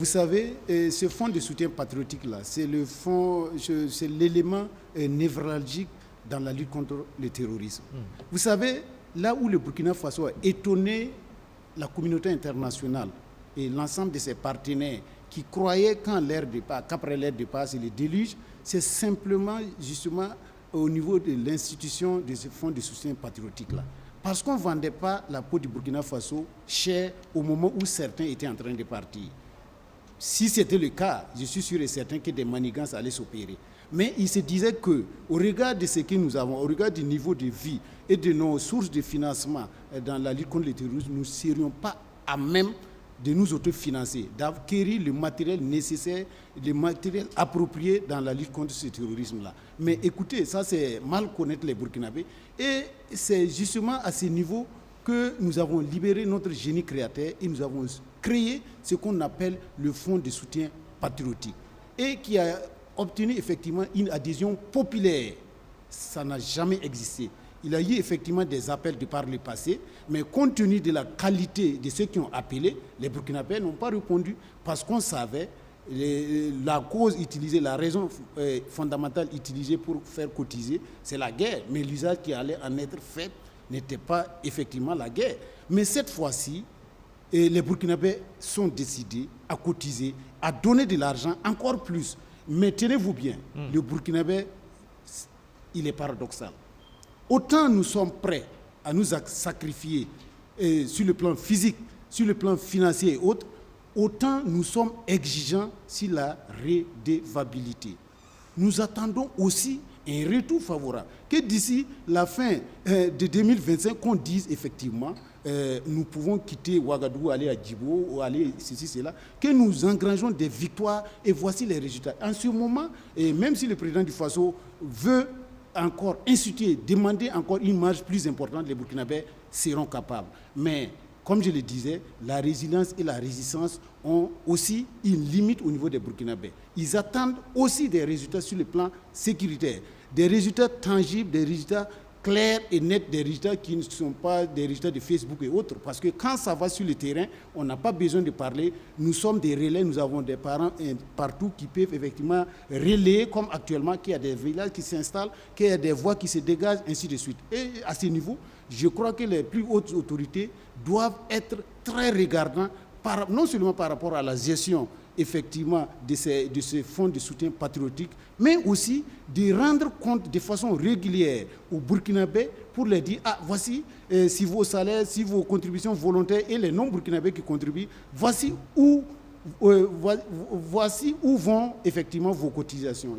Vous savez, ce fonds de soutien patriotique-là, c'est l'élément névralgique dans la lutte contre le terrorisme. Vous savez, là où le Burkina Faso a étonné la communauté internationale et l'ensemble de ses partenaires qui croyaient qu'après leur départ, c'est le déluge, c'est simplement justement au niveau de l'institution de ce fonds de soutien patriotique-là. Parce qu'on ne vendait pas la peau du Burkina Faso cher au moment où certains étaient en train de partir. Si c'était le cas, je suis sûr et certain que des manigances allaient s'opérer. Mais il se disait qu'au regard de ce que nous avons, au regard du niveau de vie et de nos sources de financement dans la lutte contre le terrorisme, nous ne serions pas à même de nous autofinancer, d'acquérir le matériel nécessaire, le matériel approprié dans la lutte contre ce terrorisme-là. Mais écoutez, ça c'est mal connaître les Burkinabés. Et c'est justement à ce niveau que nous avons libéré notre génie créateur et nous avons créé ce qu'on appelle le fonds de soutien patriotique et qui a obtenu effectivement une adhésion populaire. Ça n'a jamais existé. Il y a eu effectivement des appels de par le passé, mais compte tenu de la qualité de ceux qui ont appelé, les Burkinabés n'ont pas répondu parce qu'on savait la cause utilisée, la raison fondamentale utilisée pour faire cotiser, c'est la guerre. Mais l'usage qui allait en être fait n'était pas effectivement la guerre. Mais cette fois-ci, les Burkinabés sont décidés à cotiser, à donner de l'argent encore plus. Mais tenez-vous bien, le Burkinabé, il est paradoxal. Autant nous sommes prêts à nous sacrifier sur le plan physique, sur le plan financier et autres, autant nous sommes exigeants sur la redevabilité. Nous attendons aussi un retour favorable. Que d'ici la fin de 2025, qu'on dise effectivement, nous pouvons quitter Ouagadougou, aller à Djibo, ou aller ceci, cela, que nous engrangeons des victoires et voici les résultats. En ce moment, et même si le président du Faso veut encore instituer, demander encore une marge plus importante, les Burkinabés seront capables. Mais comme je le disais, la résilience et la résistance ont aussi une limite au niveau des Burkinabés. Ils attendent aussi des résultats sur le plan sécuritaire, des résultats tangibles, des résultats clairs et nets, des résultats qui ne sont pas des résultats de Facebook et autres. Parce que quand ça va sur le terrain, on n'a pas besoin de parler. Nous sommes des relais, nous avons des parents partout qui peuvent effectivement relayer, comme actuellement, qu'il y a des villages qui s'installent, qu'il y a des voies qui se dégagent, ainsi de suite. Et à ce niveau, je crois que les plus hautes autorités doivent être très regardants, non seulement par rapport à la gestion effectivement de ces fonds de soutien patriotique, mais aussi de rendre compte de façon régulière aux Burkinabés pour leur dire, voici si vos salaires, si vos contributions volontaires et les non-Burkinabés qui contribuent, voici où vont effectivement vos cotisations.